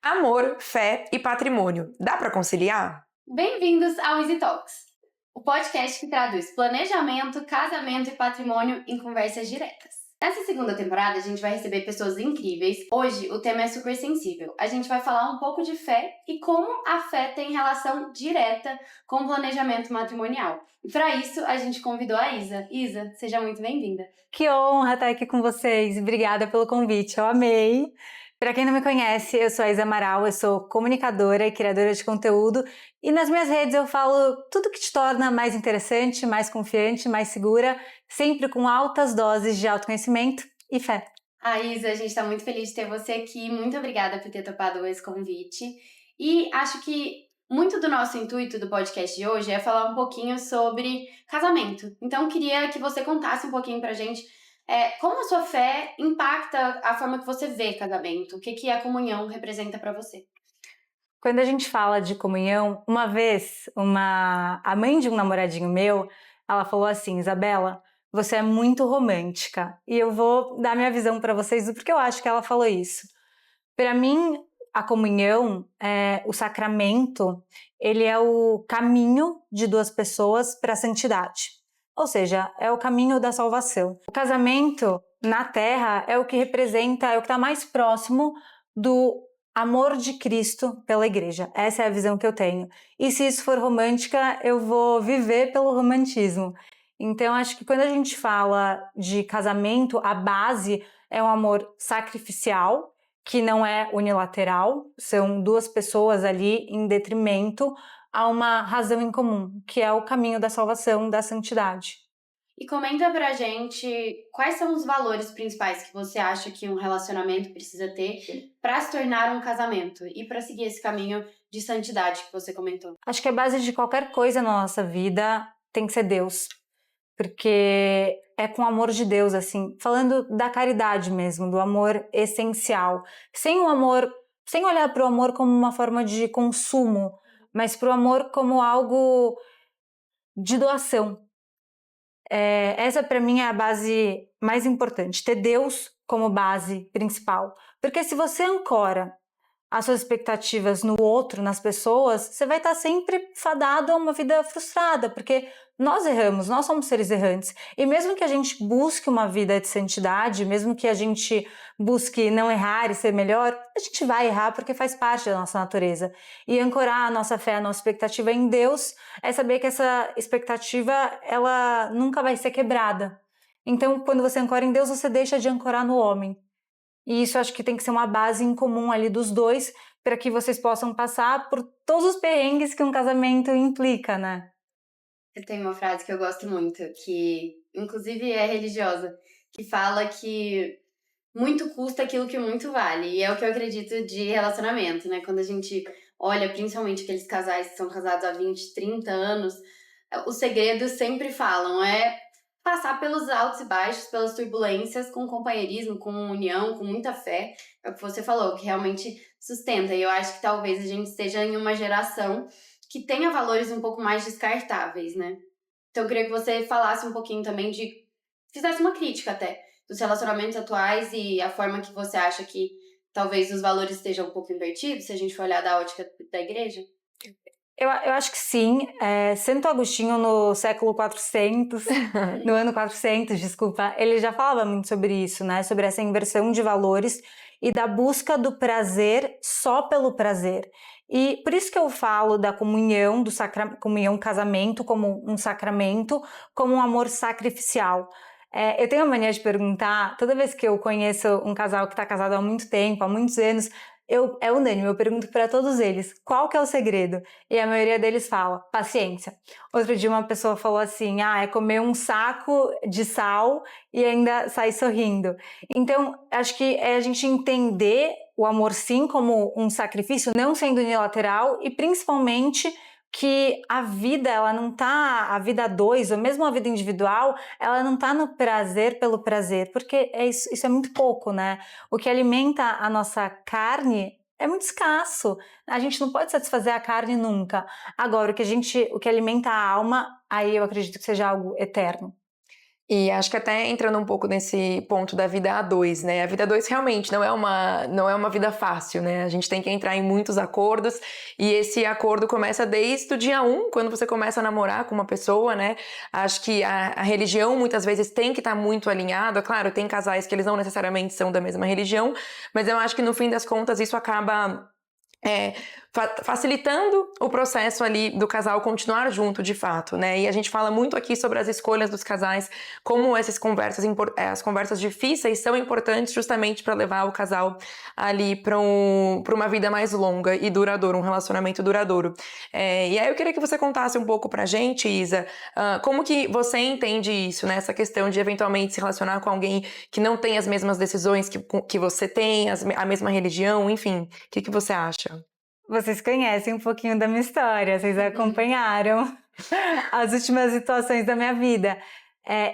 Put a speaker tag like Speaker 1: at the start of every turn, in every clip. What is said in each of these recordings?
Speaker 1: Amor, fé e patrimônio. Dá para conciliar?
Speaker 2: Bem-vindos ao Easy Talks, o podcast que traduz planejamento, casamento e patrimônio em conversas diretas. Nessa segunda temporada, a gente vai receber pessoas incríveis. Hoje, o tema é super sensível. A gente vai falar um pouco de fé e como a fé tem relação direta com o planejamento matrimonial. E para isso, a gente convidou a Isa. Isa, seja muito bem-vinda.
Speaker 3: Que honra estar aqui com vocês. Obrigada pelo convite, eu amei. Para quem não me conhece, eu sou a Isa Amaral, eu sou comunicadora e criadora de conteúdo e nas minhas redes eu falo tudo que te torna mais interessante, mais confiante, mais segura, sempre com altas doses de autoconhecimento e fé.
Speaker 2: Isa, a gente está muito feliz de ter você aqui. Muito obrigada por ter topado esse convite. E acho que muito do nosso intuito do podcast de hoje é falar um pouquinho sobre casamento. Então, queria que você contasse um pouquinho pra gente como a sua fé impacta a forma que você vê casamento. O que a comunhão representa para você?
Speaker 3: Quando a gente fala de comunhão, uma vez a mãe de um namoradinho meu, ela falou assim: Isabela, você é muito romântica. E eu vou dar minha visão para vocês do porquê eu acho que ela falou isso. Para mim, a comunhão, o sacramento, ele é o caminho de duas pessoas para a santidade. Ou seja, é o caminho da salvação. O casamento na Terra é o que representa, é o que está mais próximo do amor de Cristo pela igreja. Essa é a visão que eu tenho. E se isso for romântica, eu vou viver pelo romantismo. Então, acho que quando a gente fala de casamento, a base é um amor sacrificial, que não é unilateral, são duas pessoas ali em detrimento a uma razão em comum, que é o caminho da salvação, da santidade.
Speaker 2: E comenta pra gente quais são os valores principais que você acha que um relacionamento precisa ter para se tornar um casamento e para seguir esse caminho de santidade que você comentou.
Speaker 3: Acho que a base de qualquer coisa na nossa vida tem que ser Deus, porque é com o amor de Deus, assim, falando da caridade mesmo, do amor essencial, sem olhar para o amor como uma forma de consumo, mas para o amor como algo de doação. Essa para mim é a base mais importante, ter Deus como base principal, porque se você ancora as suas expectativas no outro, nas pessoas, você vai estar sempre fadado a uma vida frustrada, porque nós erramos, nós somos seres errantes. E mesmo que a gente busque uma vida de santidade, mesmo que a gente busque não errar e ser melhor, a gente vai errar porque faz parte da nossa natureza. E ancorar a nossa fé, a nossa expectativa em Deus é saber que essa expectativa, ela nunca vai ser quebrada. Então, quando você ancora em Deus, você deixa de ancorar no homem. E isso acho que tem que ser uma base em comum ali dos dois, para que vocês possam passar por todos os perrengues que um casamento implica, né?
Speaker 2: Tem uma frase que eu gosto muito, que inclusive é religiosa, que fala que muito custa aquilo que muito vale. E é o que eu acredito de relacionamento, né? Quando a gente olha, principalmente aqueles casais que são casados há 20, 30 anos, os segredos sempre falam, passar pelos altos e baixos, pelas turbulências, com companheirismo, com união, com muita fé. É o que você falou, que realmente sustenta. E eu acho que talvez a gente esteja em uma geração que tenha valores um pouco mais descartáveis, né? Então eu queria que você falasse um pouquinho também fizesse uma crítica até, dos relacionamentos atuais e a forma que você acha que talvez os valores estejam um pouco invertidos, se a gente for olhar da ótica da igreja.
Speaker 3: Eu acho que sim. Santo Agostinho, no século 400, no ano 400, desculpa, ele já falava muito sobre isso, né? Sobre essa inversão de valores e da busca do prazer só pelo prazer. E por isso que eu falo da comunhão, comunhão casamento como um sacramento, como um amor sacrificial. Eu tenho a mania de perguntar, toda vez que eu conheço um casal que está casado há muito tempo, há muitos anos, é unânime, eu pergunto para todos eles, qual que é o segredo? E a maioria deles fala, paciência. Outro dia uma pessoa falou assim, é comer um saco de sal e ainda sair sorrindo. Então, acho que é a gente entender o amor sim como um sacrifício, não sendo unilateral e principalmente que a vida, ela não tá, a vida a dois, ou mesmo a vida individual, ela não tá no prazer pelo prazer, porque isso é muito pouco, né? O que alimenta a nossa carne é muito escasso. A gente não pode satisfazer a carne nunca. Agora, o que alimenta a alma, aí eu acredito que seja algo eterno.
Speaker 1: E acho que até entrando um pouco nesse ponto da vida a dois, né? A vida a dois realmente não é uma vida fácil, né? A gente tem que entrar em muitos acordos e esse acordo começa desde o dia 1, quando você começa a namorar com uma pessoa, né? Acho que a religião muitas vezes tem que estar muito alinhada. Claro, tem casais que eles não necessariamente são da mesma religião, mas eu acho que no fim das contas isso acaba facilitando o processo ali do casal continuar junto de fato, né? E a gente fala muito aqui sobre as escolhas dos casais, como as conversas difíceis são importantes justamente para levar o casal ali para uma vida mais longa e duradoura, um relacionamento duradouro. E aí eu queria que você contasse um pouco pra gente, Isa, como que você entende isso, né? Essa questão de eventualmente se relacionar com alguém que não tem as mesmas decisões que você tem, a mesma religião, enfim. O que você acha?
Speaker 3: Vocês conhecem um pouquinho da minha história, vocês acompanharam as últimas situações da minha vida.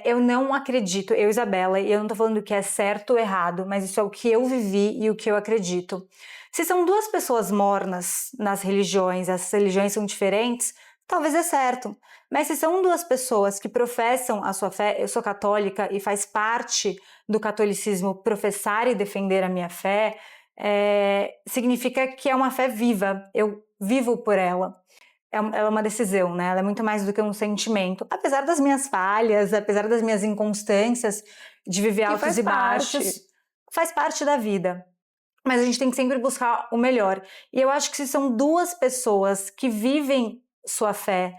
Speaker 3: Eu não acredito, eu, Isabela, e eu não tô falando que é certo ou errado, mas isso é o que eu vivi e o que eu acredito. Se são duas pessoas mornas nas religiões, as religiões são diferentes, talvez dê certo. Mas se são duas pessoas que professam a sua fé, eu sou católica e faz parte do catolicismo professar e defender a minha fé, significa que é uma fé viva, eu vivo por ela. Ela é uma decisão, né? Ela é muito mais do que um sentimento. Apesar das minhas falhas, apesar das minhas inconstâncias de viver altos e baixos, faz parte da vida. Mas a gente tem que sempre buscar o melhor. E eu acho que se são duas pessoas que vivem sua fé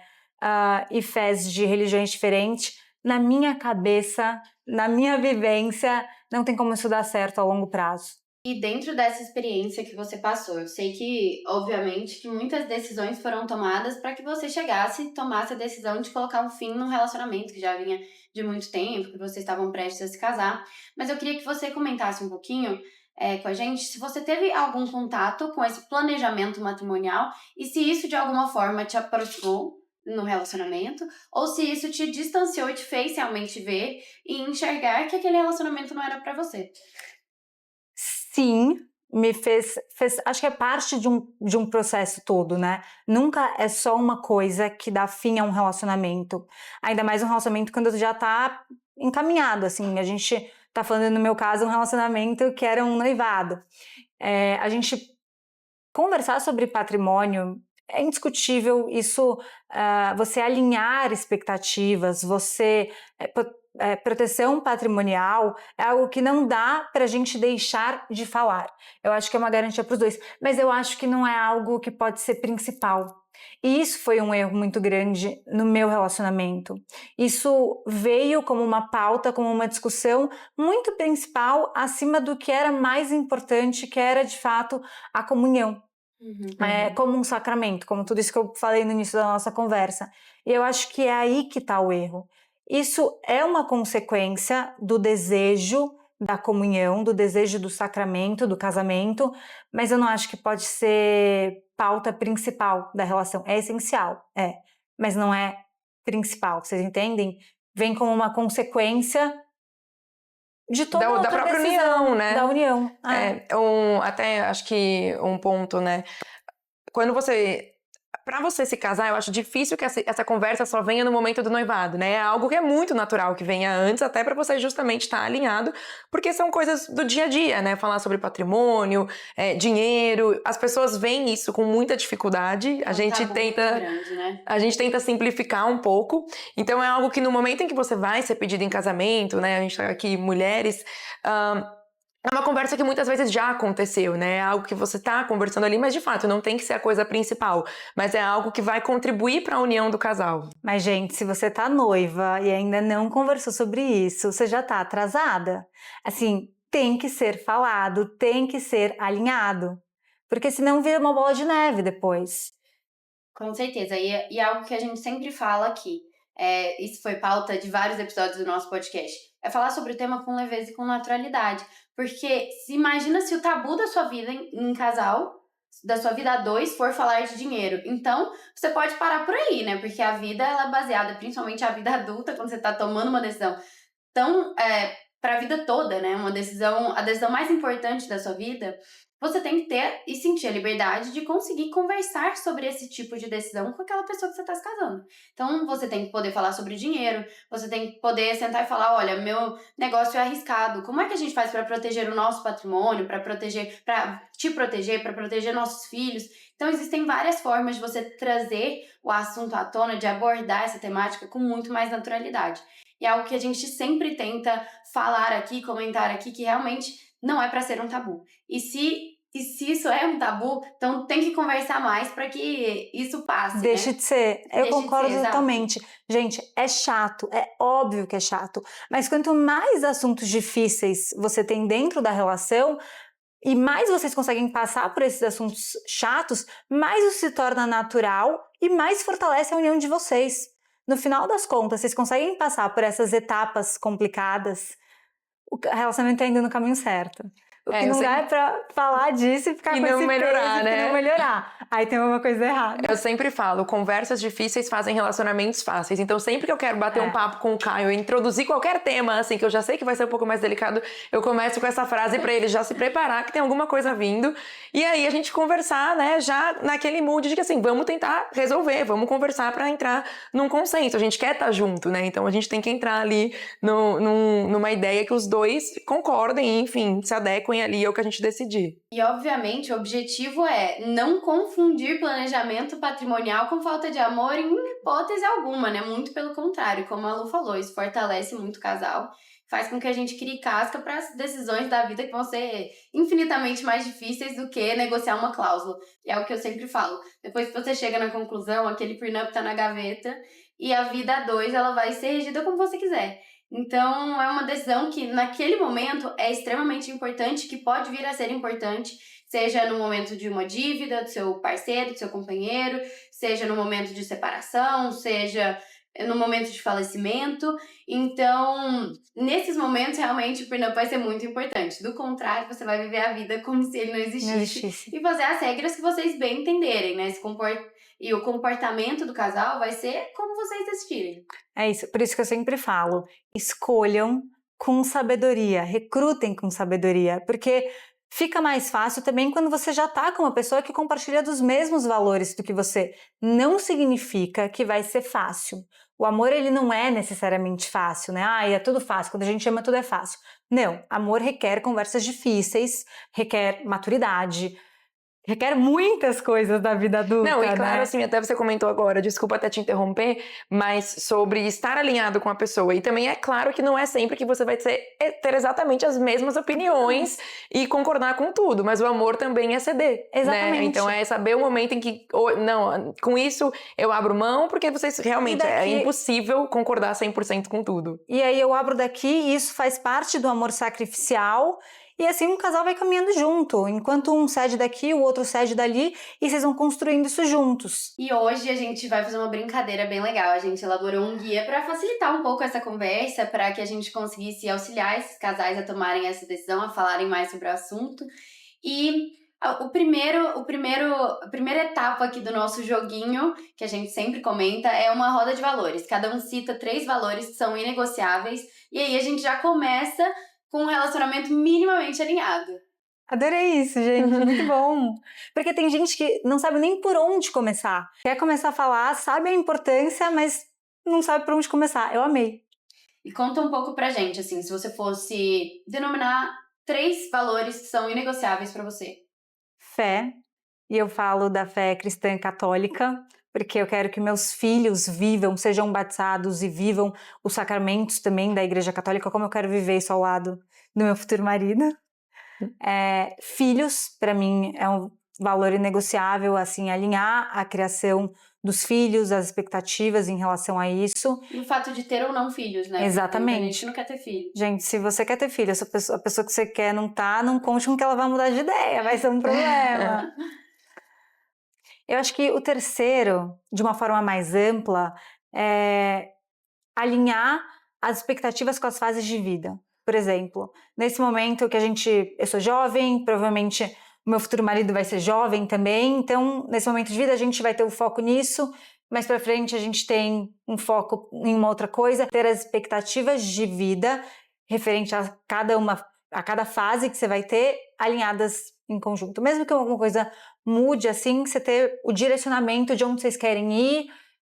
Speaker 3: e fés de religiões diferentes, na minha cabeça, na minha vivência, não tem como isso dar certo a longo prazo.
Speaker 2: E dentro dessa experiência que você passou, eu sei que, obviamente, que muitas decisões foram tomadas para que você chegasse e tomasse a decisão de colocar um fim num relacionamento que já vinha de muito tempo, que vocês estavam prestes a se casar. Mas eu queria que você comentasse um pouquinho com a gente se você teve algum contato com esse planejamento matrimonial e se isso de alguma forma te aproximou no relacionamento ou se isso te distanciou e te fez realmente ver e enxergar que aquele relacionamento não era para você.
Speaker 3: Sim, me fez, acho que é parte de um processo todo, né? Nunca é só uma coisa que dá fim a um relacionamento. Ainda mais um relacionamento quando já tá encaminhado, assim. A gente tá falando, no meu caso, um relacionamento que era um noivado. A gente conversar sobre patrimônio é indiscutível, isso, você alinhar expectativas, você proteção patrimonial é algo que não dá para a gente deixar de falar. Eu acho que é uma garantia para os dois, mas eu acho que não é algo que pode ser principal. E isso foi um erro muito grande no meu relacionamento. Isso veio como uma pauta, como uma discussão muito principal acima do que era mais importante, que era de fato a comunhão. Como um sacramento, como tudo isso que eu falei no início da nossa conversa. E eu acho que é aí que está o erro. Isso é uma consequência do desejo da comunhão, do desejo do sacramento, do casamento, mas eu não acho que pode ser pauta principal da relação. É essencial, mas não é principal, vocês entendem? Vem como uma consequência de toda
Speaker 1: da própria união, né?
Speaker 3: Da união.
Speaker 1: Até acho que um ponto, né? Pra você se casar, eu acho difícil que essa conversa só venha no momento do noivado, né? É algo que é muito natural que venha antes, até pra você justamente estar alinhado, porque são coisas do dia a dia, né? Falar sobre patrimônio, dinheiro, as pessoas veem isso com muita dificuldade. A gente tenta simplificar um pouco. Então é algo que no momento em que você vai ser pedido em casamento, né? A gente tá aqui, mulheres. É uma conversa que muitas vezes já aconteceu, né? É algo que você tá conversando ali, mas de fato não tem que ser a coisa principal. Mas é algo que vai contribuir para a união do casal.
Speaker 3: Mas, gente, se você tá noiva e ainda não conversou sobre isso, você já tá atrasada. Assim, tem que ser falado, tem que ser alinhado. Porque senão vira uma bola de neve depois.
Speaker 2: Com certeza. E algo que a gente sempre fala aqui, isso foi pauta de vários episódios do nosso podcast, é falar sobre o tema com leveza e com naturalidade. Porque imagina se o tabu da sua vida em casal, da sua vida a dois, for falar de dinheiro. Então, você pode parar por aí, né? Porque a vida ela é baseada, principalmente a vida adulta, quando você tá tomando uma decisão tão para a vida toda, né? A decisão mais importante da sua vida, você tem que ter e sentir a liberdade de conseguir conversar sobre esse tipo de decisão com aquela pessoa que você está se casando. Então, você tem que poder falar sobre dinheiro, você tem que poder sentar e falar, olha, meu negócio é arriscado, como é que a gente faz para proteger o nosso patrimônio, para te proteger, para proteger nossos filhos? Então, existem várias formas de você trazer o assunto à tona, de abordar essa temática com muito mais naturalidade. E é algo que a gente sempre tenta falar aqui, comentar aqui, que realmente não é para ser um tabu. E se isso é um tabu, então tem que conversar mais para que isso passe,
Speaker 3: Deixe
Speaker 2: né?
Speaker 3: de ser. Eu
Speaker 2: Deixe de
Speaker 3: concordo
Speaker 2: ser, exato.
Speaker 3: totalmente. Gente, é chato, é óbvio que é chato. Mas quanto mais assuntos difíceis você tem dentro da relação, e mais vocês conseguem passar por esses assuntos chatos, mais isso se torna natural e mais fortalece a união de vocês. No final das contas, vocês conseguem passar por essas etapas complicadas, o relacionamento tá indo no caminho certo. O que não dá é pra falar disso e ficar
Speaker 1: E
Speaker 3: com
Speaker 1: não
Speaker 3: esse
Speaker 1: melhorar,
Speaker 3: peso,
Speaker 1: né?
Speaker 3: e não melhorar. Aí tem alguma coisa errada.
Speaker 1: Eu sempre falo, conversas difíceis fazem relacionamentos fáceis. Então, sempre que eu quero bater um papo com o Caio, introduzir qualquer tema, assim, que eu já sei que vai ser um pouco mais delicado, eu começo com essa frase pra ele já se preparar, que tem alguma coisa vindo. E aí, a gente conversar, né, já naquele mood de que, assim, vamos tentar resolver, vamos conversar pra entrar num consenso. A gente quer estar junto, né? Então, a gente tem que entrar ali numa ideia que os dois concordem, enfim, se adequem ali ao que a gente decidir.
Speaker 2: E, obviamente, o objetivo é não confundir planejamento patrimonial com falta de amor em hipótese alguma, né? Muito pelo contrário, como a Lu falou, isso fortalece muito o casal, faz com que a gente crie casca para as decisões da vida que vão ser infinitamente mais difíceis do que negociar uma cláusula. E é o que eu sempre falo. Depois que você chega na conclusão, aquele prenup tá na gaveta e a vida a dois, ela vai ser regida como você quiser. Então, é uma decisão que, naquele momento, é extremamente importante, que pode vir a ser importante, seja no momento de uma dívida do seu parceiro, do seu companheiro, seja no momento de separação, seja no momento de falecimento. Então, nesses momentos, realmente, o prenup vai ser muito importante. Do contrário, você vai viver a vida como se ele não existisse. E fazer as regras que vocês bem entenderem, né? E o comportamento do casal vai ser como vocês decidirem.
Speaker 3: É isso, por isso que eu sempre falo, escolham com sabedoria, recrutem com sabedoria, porque fica mais fácil também quando você já tá com uma pessoa que compartilha dos mesmos valores do que você. Não significa que vai ser fácil. O amor, ele não é necessariamente fácil, né? Ah, é tudo fácil, quando a gente ama tudo é fácil. Não, amor requer conversas difíceis, requer maturidade, requer muitas coisas da vida adulta,
Speaker 1: Não, e claro,
Speaker 3: né?
Speaker 1: assim, até você comentou agora, desculpa até te interromper, mas sobre estar alinhado com a pessoa. E também é claro que não é sempre que você vai ter exatamente as mesmas opiniões e concordar com tudo, mas o amor também é ceder,
Speaker 3: Exatamente.
Speaker 1: né? Então é saber o momento em que, não, com isso eu abro mão, porque vocês realmente, é impossível concordar 100% com tudo.
Speaker 3: E aí eu abro daqui e isso faz parte do amor sacrificial. E assim um casal vai caminhando junto, enquanto um cede daqui, o outro cede dali, e vocês vão construindo isso juntos.
Speaker 2: E hoje a gente vai fazer uma brincadeira bem legal. A gente elaborou um guia para facilitar um pouco essa conversa, para que a gente conseguisse auxiliar esses casais a tomarem essa decisão, a falarem mais sobre o assunto. E a primeira etapa aqui do nosso joguinho, que a gente sempre comenta, é uma roda de valores. Cada um cita 3 valores que são inegociáveis, e aí a gente já começa com um relacionamento minimamente alinhado.
Speaker 3: Adorei isso, gente, muito bom. Porque tem gente que não sabe nem por onde começar. Quer começar a falar, sabe a importância, mas não sabe por onde começar. Eu amei.
Speaker 2: E conta um pouco pra gente, assim, se você fosse denominar 3 valores que são inegociáveis pra você.
Speaker 3: Fé, e eu falo da fé cristã católica, porque eu quero que meus filhos vivam, sejam batizados e vivam os sacramentos também da Igreja Católica, como eu quero viver isso ao lado do meu futuro marido. Filhos, para mim, é um valor inegociável, assim, alinhar a criação dos filhos, as expectativas em relação a isso.
Speaker 2: E o fato de ter ou não filhos, né?
Speaker 3: Exatamente.
Speaker 2: A gente não quer ter filho.
Speaker 3: Gente, se você quer ter filho, a pessoa que você quer não tá, não conte com que ela vai mudar de ideia, vai ser um problema. Eu acho que o terceiro, de uma forma mais ampla, é alinhar as expectativas com as fases de vida. Por exemplo, nesse momento que eu sou jovem, provavelmente o meu futuro marido vai ser jovem também, então nesse momento de vida a gente vai ter o foco nisso, mais pra frente a gente tem um foco em uma outra coisa, ter as expectativas de vida referente a cada fase que você vai ter, alinhadas em conjunto. Mesmo que alguma coisa mude, assim, você ter o direcionamento de onde vocês querem ir,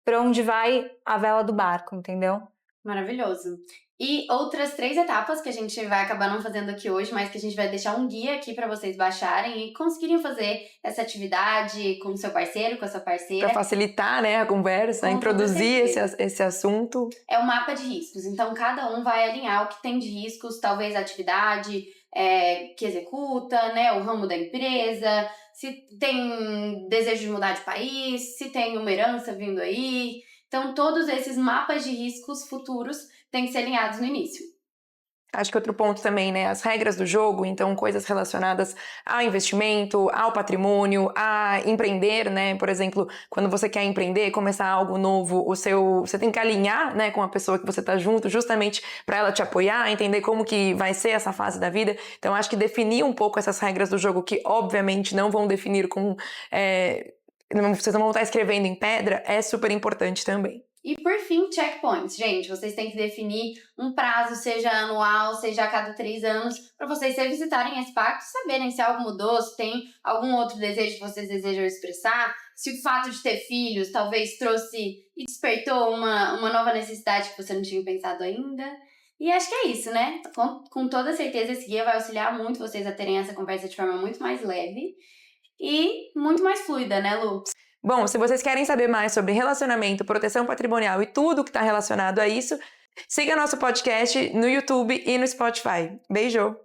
Speaker 3: para onde vai a vela do barco, entendeu?
Speaker 2: Maravilhoso. E outras 3 etapas que a gente vai acabar não fazendo aqui hoje, mas que a gente vai deixar um guia aqui para vocês baixarem e conseguirem fazer essa atividade com o seu parceiro, com a sua parceira.
Speaker 1: Para facilitar, né, a conversa,
Speaker 2: Com
Speaker 1: introduzir
Speaker 2: toda certeza.
Speaker 1: esse assunto.
Speaker 2: É o mapa de riscos. Então, cada um vai alinhar o que tem de riscos, talvez a atividade que executa, né, o ramo da empresa, se tem desejo de mudar de país, se tem uma herança vindo aí. Então, todos esses mapas de riscos futuros têm que ser alinhados no início.
Speaker 1: Acho que outro ponto também, né, as regras do jogo, então coisas relacionadas ao investimento, ao patrimônio, a empreender, né, por exemplo, quando você quer empreender, começar algo novo, você tem que alinhar, né, com a pessoa que você tá junto, justamente para ela te apoiar, entender como que vai ser essa fase da vida. Então acho que definir um pouco essas regras do jogo, que obviamente não vão definir com vocês não vão estar escrevendo em pedra, é super importante também.
Speaker 2: E por fim, checkpoints. Gente, vocês têm que definir um prazo, seja anual, seja a cada 3 anos, para vocês revisitarem esse pacto, saberem se algo mudou, se tem algum outro desejo que vocês desejam expressar, se o fato de ter filhos talvez trouxe e despertou uma nova necessidade que você não tinha pensado ainda. E acho que é isso, né? Com toda certeza esse guia vai auxiliar muito vocês a terem essa conversa de forma muito mais leve e muito mais fluida, né, Lu?
Speaker 1: Bom, se vocês querem saber mais sobre relacionamento, proteção patrimonial e tudo que está relacionado a isso, siga nosso podcast no YouTube e no Spotify. Beijo!